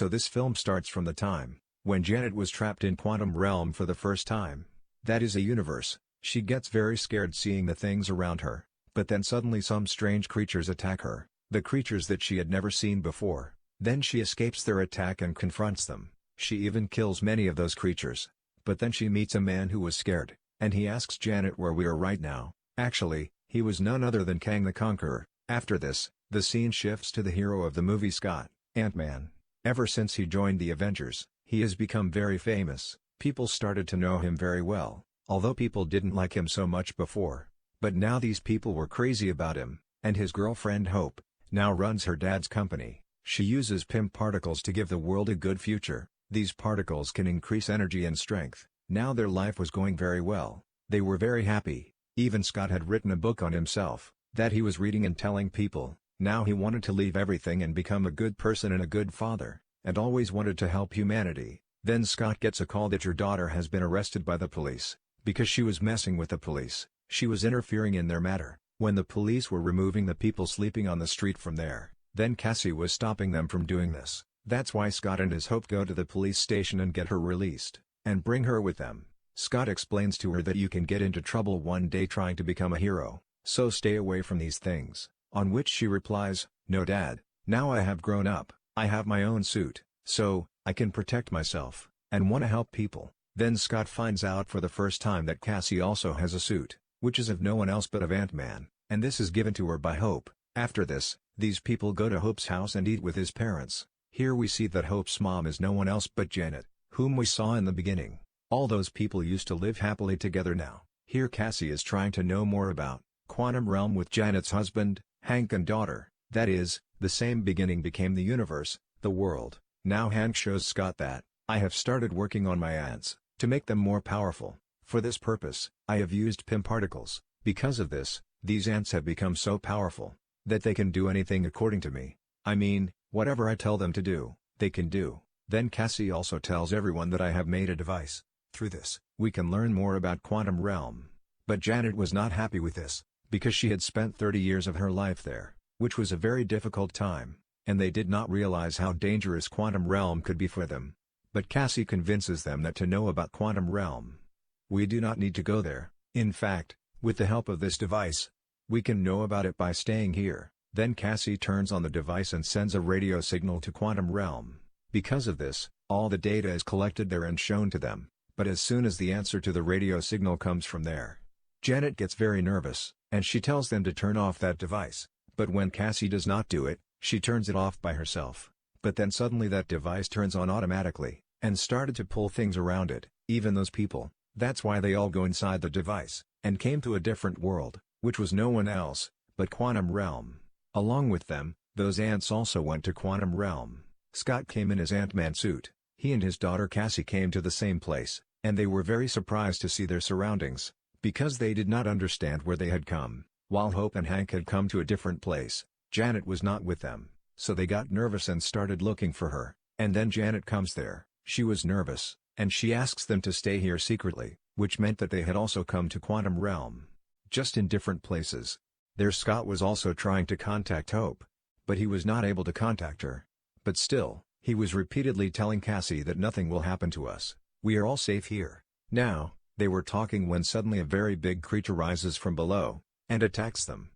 So this film starts from the time when Janet was trapped in Quantum Realm for the first time. That is a universe. She gets very scared seeing the things around her, but then suddenly some strange creatures attack her, the creatures that she had never seen before. Then she escapes their attack and confronts them. She even kills many of those creatures. But then she meets a man who was scared, and he asks Janet where we are right now. Actually, he was none other than Kang the Conqueror. After this, the scene shifts to the hero of the movie, Scott, Ant-Man. Ever since he joined the Avengers, he has become very famous. People started to know him very well, although people didn't like him so much before. But now these people were crazy about him, and his girlfriend Hope now runs her dad's company. She uses PIM particles to give the world a good future. These particles can increase energy and strength. Now their life was going very well. They were very happy. Even Scott had written a book on himself, that he was reading and telling people. Now he wanted to leave everything and become a good person and a good father, and always wanted to help humanity. Then Scott gets a call that your daughter has been arrested by the police, because she was messing with the police. She was interfering in their matter, when the police were removing the people sleeping on the street from there. Then Cassie was stopping them from doing this. That's why Scott and his Hope go to the police station and get her released, and bring her with them. Scott explains to her that you can get into trouble one day trying to become a hero, so stay away from these things. On which she replies, "No Dad, now I have grown up, I have my own suit, so I can protect myself, and want to help people." Then Scott finds out for the first time that Cassie also has a suit, which is of no one else but of Ant-Man, and this is given to her by Hope. After this, these people go to Hope's house and eat with his parents. Here we see that Hope's mom is no one else but Janet, whom we saw in the beginning. All those people used to live happily together now. Here Cassie is trying to know more about Quantum Realm with Janet's husband, Hank, and daughter. That is, the same beginning became the universe, the world. Now Hank shows Scott that, "I have started working on my ants, to make them more powerful. For this purpose, I have used PIM particles. Because of this, these ants have become so powerful, that they can do anything according to me. I mean, whatever I tell them to do, they can do." Then Cassie also tells everyone that I have made a device. Through this, we can learn more about Quantum Realm. But Janet was not happy with this, because she had spent 30 years of her life there, which was a very difficult time, and they did not realize how dangerous Quantum Realm could be for them. But Cassie convinces them that to know about Quantum Realm, we do not need to go there. In fact, with the help of this device, we can know about it by staying here. Then Cassie turns on the device and sends a radio signal to Quantum Realm. Because of this, all the data is collected there and shown to them, but as soon as the answer to the radio signal comes from there, Janet gets very nervous, and she tells them to turn off that device. But when Cassie does not do it, she turns it off by herself. But then suddenly that device turns on automatically, and started to pull things around it, even those people. That's why they all go inside the device, and came to a different world, which was no one else but Quantum Realm. Along with them, those ants also went to Quantum Realm. Scott came in his Ant-Man suit. He and his daughter Cassie came to the same place, and they were very surprised to see their surroundings, because they did not understand where they had come. While Hope and Hank had come to a different place, Janet was not with them, so they got nervous and started looking for her. And then Janet comes there. She was nervous, and she asks them to stay here secretly, which meant that they had also come to Quantum Realm, just in different places. There Scott was also trying to contact Hope, but he was not able to contact her. But still, he was repeatedly telling Cassie that nothing will happen to us. We are all safe here. Now, they were talking when suddenly a very big creature rises from below, and attacks them.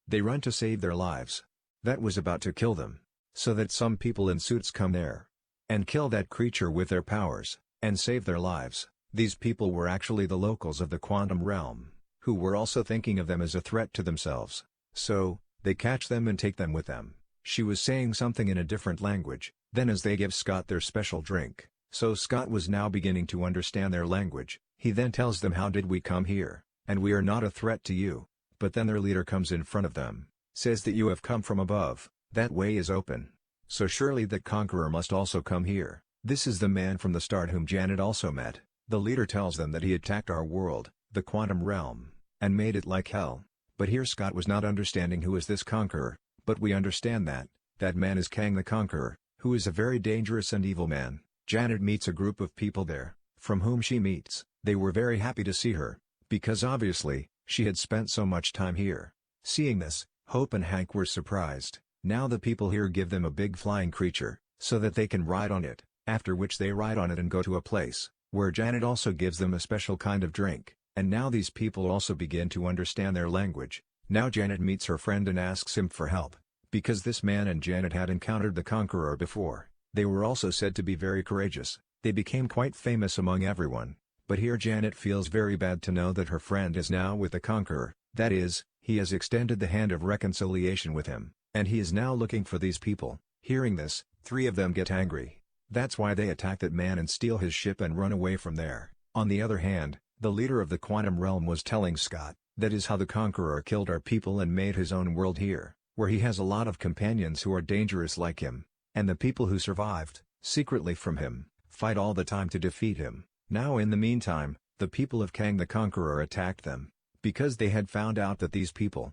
They run to save their lives. That was about to kill them, so that some people in suits come there, and kill that creature with their powers, and save their lives. These people were actually the locals of the Quantum Realm, who were also thinking of them as a threat to themselves. So, they catch them and take them with them. She was saying something in a different language, then as they give Scott their special drink, so Scott was now beginning to understand their language. He then tells them, "How did we come here? And we are not a threat to you." But then their leader comes in front of them, says that you have come from above, that way is open. So surely the conqueror must also come here. This is the man from the start whom Janet also met. The leader tells them that he attacked our world, the Quantum Realm, and made it like hell. But here Scott was not understanding who is this conqueror, but we understand that that man is Kang the Conqueror, who is a very dangerous and evil man. Janet meets a group of people there, from whom she meets. They were very happy to see her, because obviously, she had spent so much time here. Seeing this, Hope and Hank were surprised. Now the people here give them a big flying creature, so that they can ride on it, after which they ride on it and go to a place, where Janet also gives them a special kind of drink, and now these people also begin to understand their language. Now Janet meets her friend and asks him for help, because this man and Janet had encountered the Conqueror before. They were also said to be very courageous. They became quite famous among everyone. But here Janet feels very bad to know that her friend is now with the Conqueror, that is, he has extended the hand of reconciliation with him, and he is now looking for these people. Hearing this, 3 of them get angry. That's why they attack that man and steal his ship and run away from there. On the other hand, the leader of the Quantum Realm was telling Scott, that is how the Conqueror killed our people and made his own world here, where he has a lot of companions who are dangerous like him, and the people who survived, secretly from him, fight all the time to defeat him. Now in the meantime, the people of Kang the Conqueror attacked them, because they had found out that these people,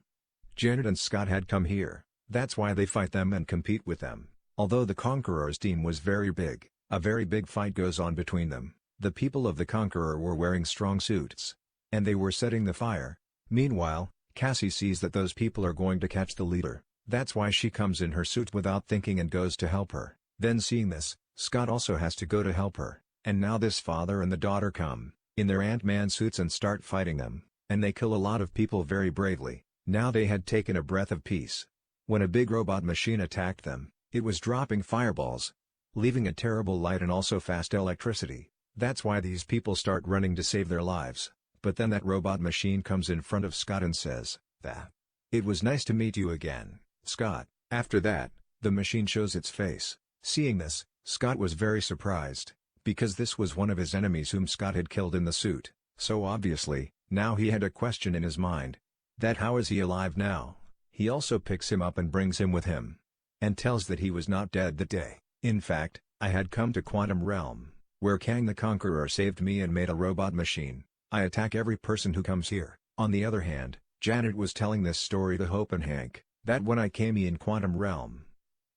Janet and Scott, had come here. That's why they fight them and compete with them. Although the Conqueror's team was very big, a very big fight goes on between them. The people of the Conqueror were wearing strong suits, and they were setting the fire. Meanwhile, Cassie sees that those people are going to catch the leader. That's why she comes in her suit without thinking and goes to help her. Then seeing this, Scott also has to go to help her. And now this father and the daughter come, in their Ant-Man suits, and start fighting them, and they kill a lot of people very bravely. Now they had taken a breath of peace, when a big robot machine attacked them. It was dropping fireballs, leaving a terrible light and also fast electricity. That's why these people start running to save their lives. But then that robot machine comes in front of Scott and says, "That. It was nice to meet you again, Scott." After that, the machine shows its face. Seeing this, Scott was very surprised, because this was one of his enemies whom Scott had killed in the suit. So obviously, now he had a question in his mind. That how is he alive now? He also picks him up and brings him with him, and tells that he was not dead that day. In fact, I had come to Quantum Realm, where Kang the Conqueror saved me and made a robot machine. I attack every person who comes here. On the other hand, Janet was telling this story to Hope and Hank, that when I came in Quantum Realm,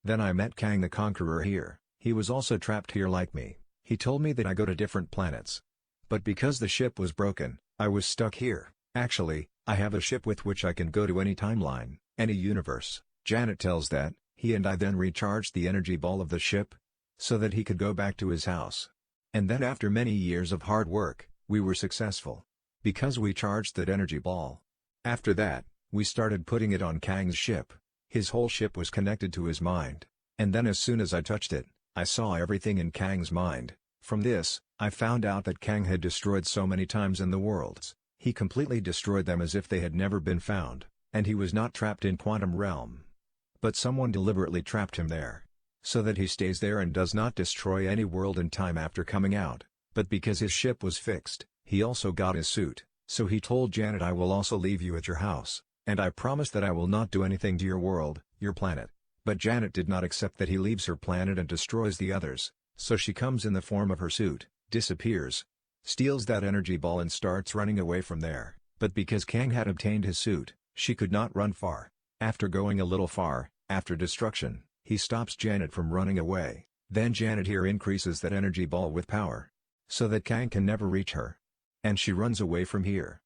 then I met Kang the Conqueror here. He was also trapped here like me. He told me that I go to different planets, but because the ship was broken, I was stuck here. Actually, I have a ship with which I can go to any timeline, any universe. Janet tells that, he and I then recharged the energy ball of the ship, so that he could go back to his house. And then after many years of hard work, we were successful, because we charged that energy ball. After that, we started putting it on Kang's ship. His whole ship was connected to his mind, and then as soon as I touched it, I saw everything in Kang's mind. From this, I found out that Kang had destroyed so many times in the worlds. He completely destroyed them as if they had never been found, and he was not trapped in Quantum Realm, but someone deliberately trapped him there, so that he stays there and does not destroy any world in time after coming out. But because his ship was fixed, he also got his suit, so he told Janet, "I will also leave you at your house, and I promise that I will not do anything to your world, your planet." But Janet did not accept that he leaves her planet and destroys the others, so she comes in the form of her suit, disappears, steals that energy ball and starts running away from there. But because Kang had obtained his suit, she could not run far. After going a little far, after destruction, he stops Janet from running away. Then Janet here increases that energy ball with power, so that Kang can never reach her, and she runs away from here.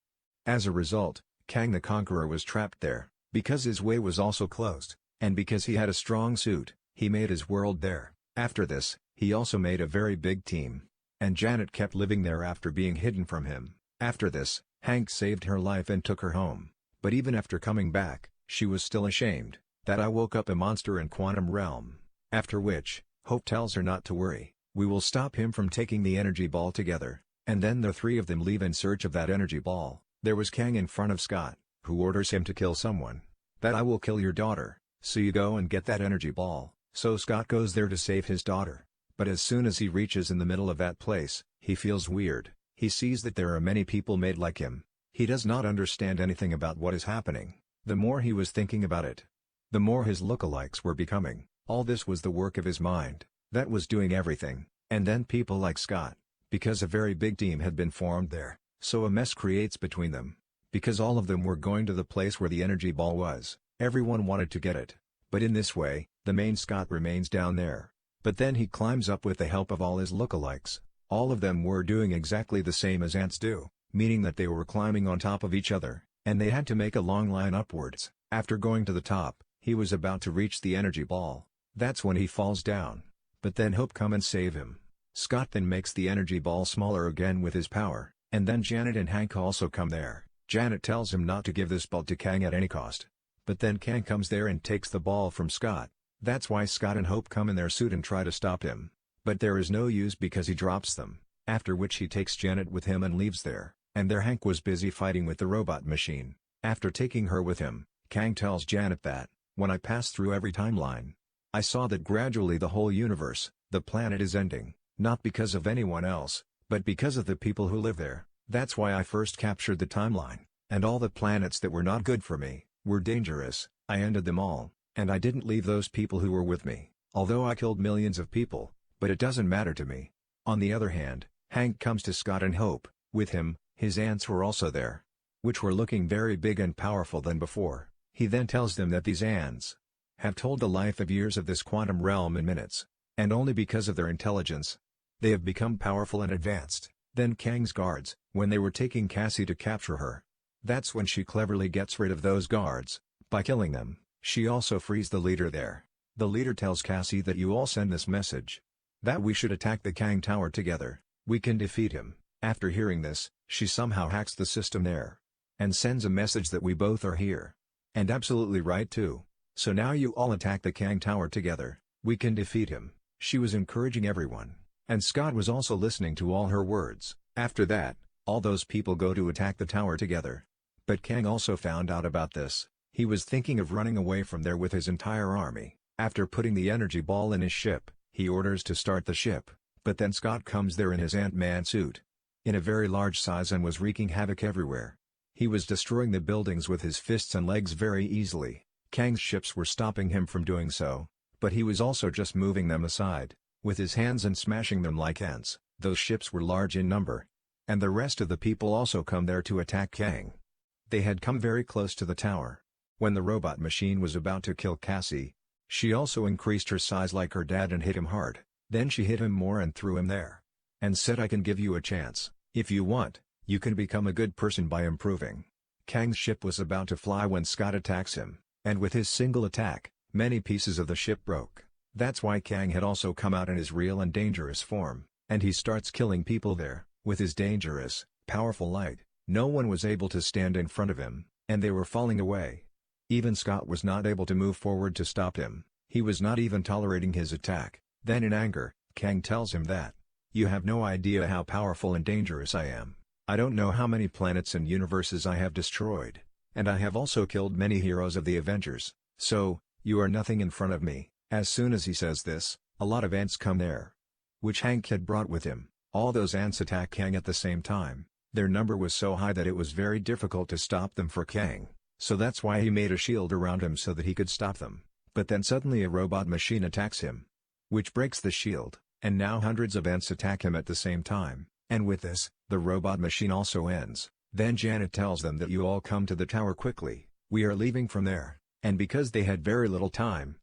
As a result, Kang the Conqueror was trapped there, because his way was also closed, and because he had a strong suit, he made his world there. After this, he also made a very big team, and Janet kept living there after being hidden from him. After this, Hank saved her life and took her home, but even after coming back, she was still ashamed, that I woke up a monster in Quantum Realm. After which, Hope tells her not to worry, we will stop him from taking the energy ball together, and then the 3 of them leave in search of that energy ball. There was Kang in front of Scott, who orders him to kill someone, that I will kill your daughter, so you go and get that energy ball. So Scott goes there to save his daughter, but as soon as he reaches in the middle of that place, he feels weird. He sees that there are many people made like him. He does not understand anything about what is happening. The more he was thinking about it, the more his lookalikes were becoming. All this was the work of his mind, that was doing everything. And then people like Scott, because a very big team had been formed there, so a mess creates between them. Because all of them were going to the place where the energy ball was, everyone wanted to get it. But in this way, the main Scott remains down there. But then he climbs up with the help of all his lookalikes. All of them were doing exactly the same as ants do, meaning that they were climbing on top of each other, and they had to make a long line upwards. After going to the top, he was about to reach the energy ball. That's when he falls down. but then Hope come and save him. Scott then makes the energy ball smaller again with his power, and then Janet and Hank also come there. Janet tells him not to give this ball to Kang at any cost. But then Kang comes there and takes the ball from Scott. That's why Scott and Hope come in their suit and try to stop him. But there is no use because he drops them, after which he takes Janet with him and leaves there, and there Hank was busy fighting with the robot machine. After taking her with him, Kang tells Janet that, when I pass through every timeline, I saw that gradually the whole universe, the planet is ending, not because of anyone else, but because of the people who live there. That's why I first captured the timeline, and all the planets that were not good for me, were dangerous, I ended them all, and I didn't leave those people who were with me, although I killed millions of people, but it doesn't matter to me. On the other hand, Hank comes to Scott and Hope. With him, his ants were also there, which were looking very big and powerful than before. He then tells them that these ants have told the life of years of this quantum realm in minutes, and only because of their intelligence, they have become powerful and advanced. Then Kang's guards, when they were taking Cassie to capture her, that's when she cleverly gets rid of those guards, by killing them. She also frees the leader there. The leader tells Cassie that you all send this message, that we should attack the Kang Tower together, we can defeat him. After hearing this, she somehow hacks the system there, and sends a message that we both are here. And absolutely right too. So now you all attack the Kang Tower together, we can defeat him. She was encouraging everyone, and Scott was also listening to all her words. After that, all those people go to attack the tower together. But Kang also found out about this. He was thinking of running away from there with his entire army. After putting the energy ball in his ship, he orders to start the ship, but then Scott comes there in his Ant-Man suit, in a very large size, and was wreaking havoc everywhere. He was destroying the buildings with his fists and legs very easily. Kang's ships were stopping him from doing so, but he was also just moving them aside, with his hands and smashing them like ants. Those ships were large in number, and the rest of the people also come there to attack Kang. They had come very close to the tower. When the robot machine was about to kill Cassie, she also increased her size like her dad and hit him hard. Then she hit him more and threw him there, and said, I can give you a chance. If you want, you can become a good person by improving. Kang's ship was about to fly when Scott attacks him, and with his single attack, many pieces of the ship broke. That's why Kang had also come out in his real and dangerous form, and he starts killing people there, with his dangerous, powerful light. No one was able to stand in front of him, and they were falling away. Even Scott was not able to move forward to stop him. He was not even tolerating his attack. Then in anger, Kang tells him that, you have no idea how powerful and dangerous I am. I don't know how many planets and universes I have destroyed, and I have also killed many heroes of the Avengers, so, you are nothing in front of me. As soon as he says this, a lot of ants come there, which Hank had brought with him. All those ants attack Kang at the same time. Their number was so high that it was very difficult to stop them for Kang, so that's why he made a shield around him so that he could stop them. But then suddenly a robot machine attacks him, which breaks the shield, and now hundreds of ants attack him at the same time, and with this, the robot machine also ends. Then Janet tells them that you all come to the tower quickly, we are leaving from there, and because they had very little time,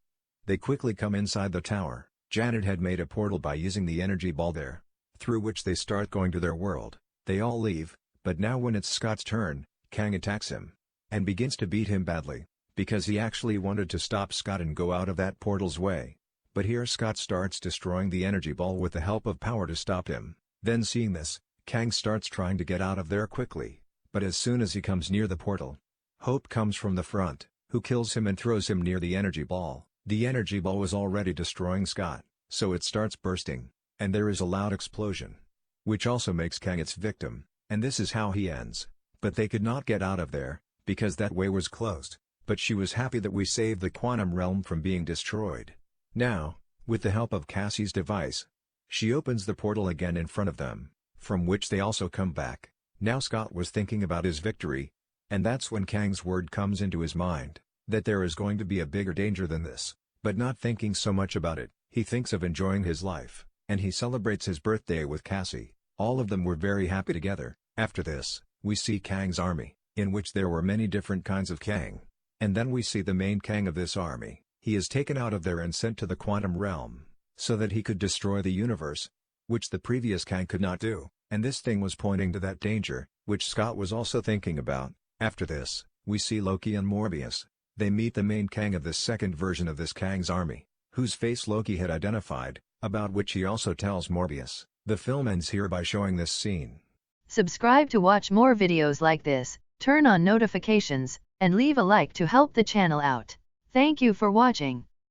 they quickly come inside the tower. Janet had made a portal by using the energy ball there, through which they start going to their world. They all leave, but now when it's Scott's turn, Kang attacks him, and begins to beat him badly, because he actually wanted to stop Scott and go out of that portal's way. But here Scott starts destroying the energy ball with the help of power to stop him. Then seeing this, Kang starts trying to get out of there quickly, but as soon as he comes near the portal, Hope comes from the front, who kills him and throws him near the energy ball. The energy ball was already destroying Scott, so it starts bursting, and there is a loud explosion, which also makes Kang its victim, and this is how he ends. But they could not get out of there, because that way was closed, but she was happy that we saved the quantum realm from being destroyed. Now, with the help of Cassie's device, she opens the portal again in front of them, from which they also come back. Now Scott was thinking about his victory, and that's when Kang's word comes into his mind, that there is going to be a bigger danger than this. But not thinking so much about it, he thinks of enjoying his life, and he celebrates his birthday with Cassie. All of them were very happy together. After this, we see Kang's army, in which there were many different kinds of Kang. And then we see the main Kang of this army. He is taken out of there and sent to the quantum realm, so that he could destroy the universe, which the previous Kang could not do, and this thing was pointing to that danger, which Scott was also thinking about. After this, we see Loki and Morbius. They meet the main Kang of this second version of this Kang's army, whose face Loki had identified, about which he also tells Morbius. The film ends here by showing this scene. Subscribe to watch more videos like this, turn on notifications, and leave a like to help the channel out. Thank you for watching.